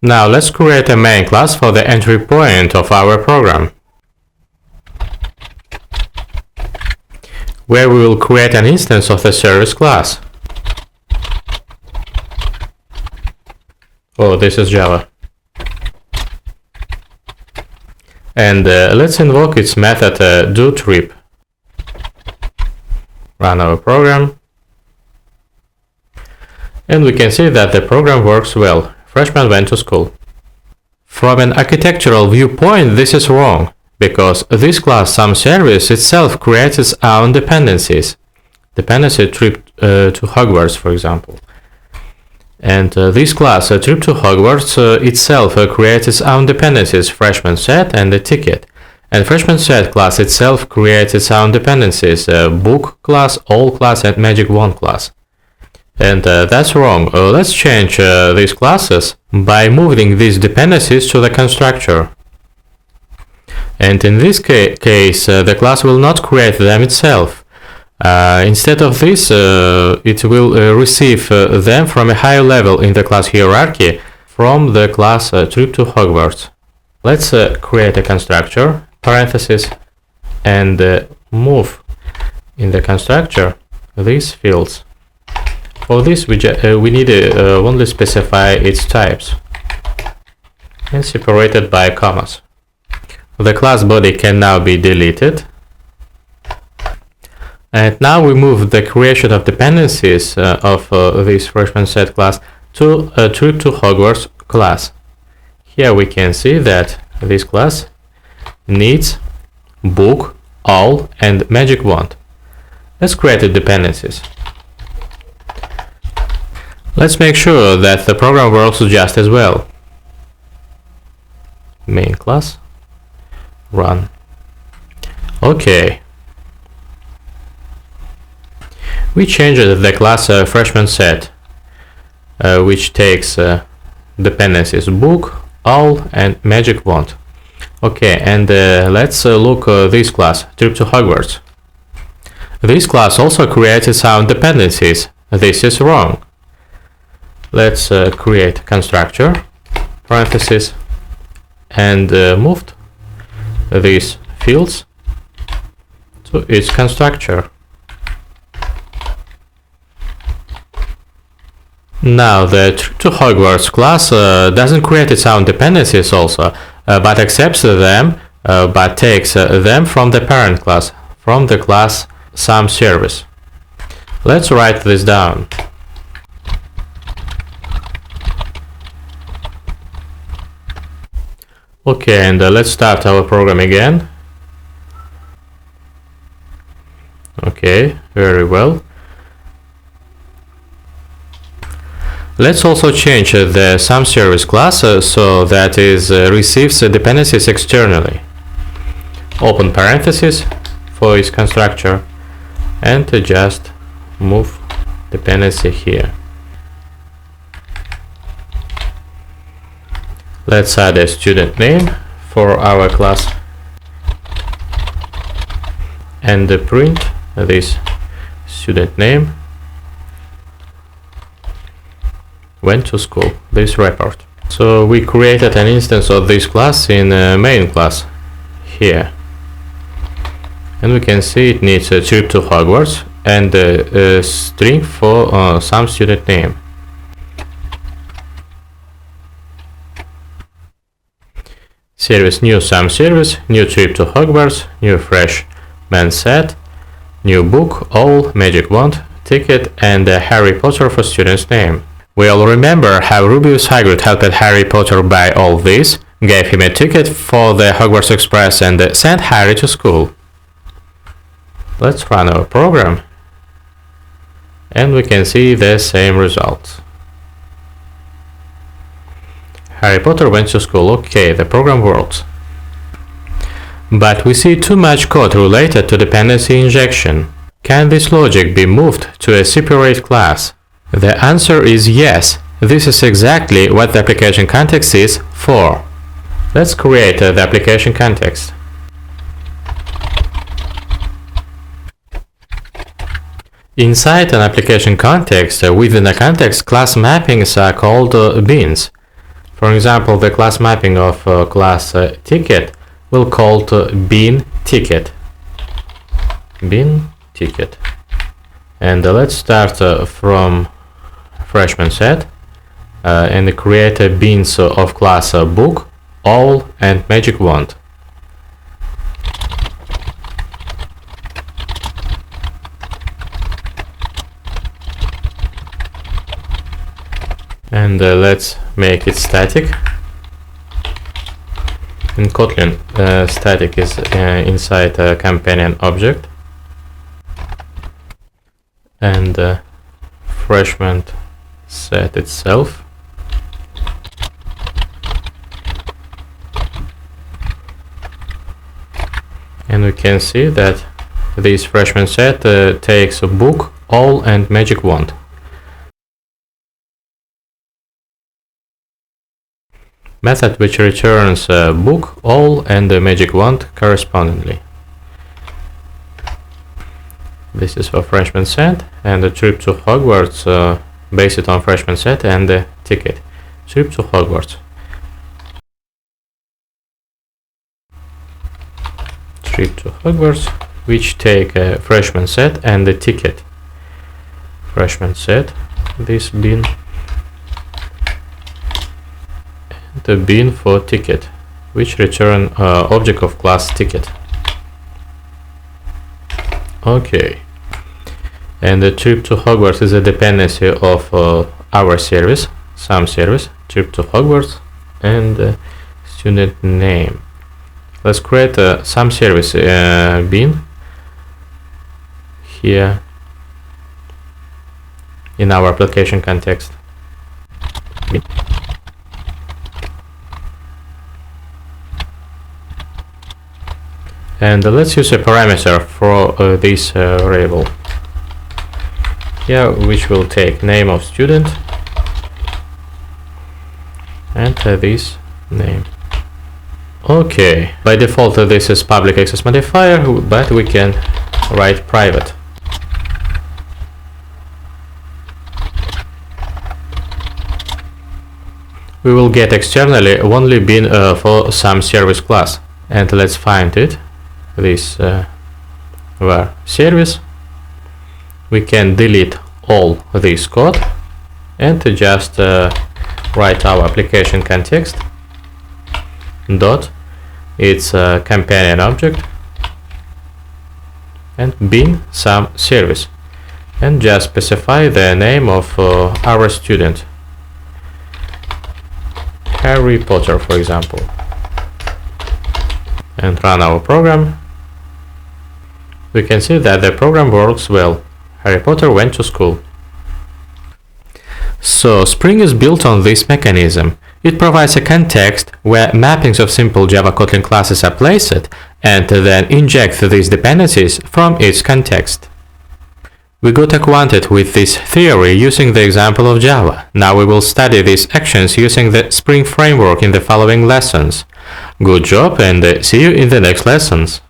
Now let's create a main class for the entry point of our program, where we will create an instance of the service class. Oh, this is Java. And let's invoke its method doTrip. Run our program. And we can see that the program works well. Freshman went to school. From an architectural viewpoint, this is wrong, because this class SomeService itself creates its own dependencies. Dependency trip to Hogwarts, for example. And this class, trip to Hogwarts, itself creates its own dependencies, freshman set and the ticket. And freshman set class itself creates its own dependencies, book class, all class, and magic wand class. And that's wrong. Let's change these classes by moving these dependencies to the constructor. And in this case, the class will not create them itself. Instead of this, it will receive them from a higher level in the class hierarchy from the class trip to Hogwarts. Let's create a constructor, parentheses, and move in the constructor these fields. For this, we need to only specify its types and separated by commas. The class body can now be deleted. And now we move the creation of dependencies of this freshman set class to a trip to Hogwarts class. Here we can see that this class needs book, all, and magic wand. Let's create the dependencies. Let's make sure that the program works just as well. Main class, run. Okay. We changed the class freshman set, which takes dependencies book, all, and magic wand. Okay, and let's look this class, trip to Hogwarts. This class also creates its own dependencies. This is wrong. Let's create constructor, parentheses, and moved these fields to its constructor. Now the trip to Hogwarts class doesn't create its own dependencies also, but accepts them, but takes them from the parent class, from the class SomeService. Let's write this down. Okay, and let's start our program again. Okay, very well. Let's also change the SomeService class so that it receives dependencies externally. Open parentheses for its constructor and just move dependency here. Let's add a student name for our class and print this student name went to school, this report. So we created an instance of this class in main class here. And we can see it needs a trip to Hogwarts and a string for some student name. Service new SomeService, new trip to Hogwarts, new freshman set, new book, all, magic wand, ticket, and Harry Potter for student's name. We all remember how Rubius Hagrid helped Harry Potter buy all this, gave him a ticket for the Hogwarts Express, and sent Harry to school. Let's run our program, and we can see the same results. Harry Potter went to school. Okay, the program works. But we see too much code related to dependency injection. Can this logic be moved to a separate class? The answer is yes. This is exactly what the application context is for. Let's create the application context. Inside an application context, within a context, class mappings are called bins. For example, the class mapping of class ticket will called bean ticket. Bean ticket. And let's start from freshman set and create beans of class book, all, and magic wand. And let's make it static. In Kotlin, static is inside a companion object, and freshman set itself. And we can see that this freshman set takes a book, all, and magic wand. Method which returns book, all, and the magic wand correspondingly. This is for freshman set, and the trip to Hogwarts based on freshman set and the ticket. Trip to Hogwarts. Trip to Hogwarts, which take a freshman set and the ticket. Freshman set, this bean. The bean for ticket, which return object of class ticket. Okay, and the trip to Hogwarts is a dependency of our service, some service, trip to Hogwarts, and student name. Let's create some service bean here in our application context. Bean. And let's use a parameter for this variable here, which will take name of student and this name. Okay, by default this is public access modifier, but we can write private. We will get externally only bean for some service class, and let's find it. This var service. We can delete all this code and just write our application context dot its companion object and bean some service, and just specify the name of our student, Harry Potter, for example, and run our program. We can see that the program works well. Harry Potter went to school. So Spring is built on this mechanism. It provides a context where mappings of simple Java Kotlin classes are placed, and then injects these dependencies from its context. We got acquainted with this theory using the example of Java. Now we will study these actions using the Spring framework in the following lessons. Good job, and see you in the next lessons.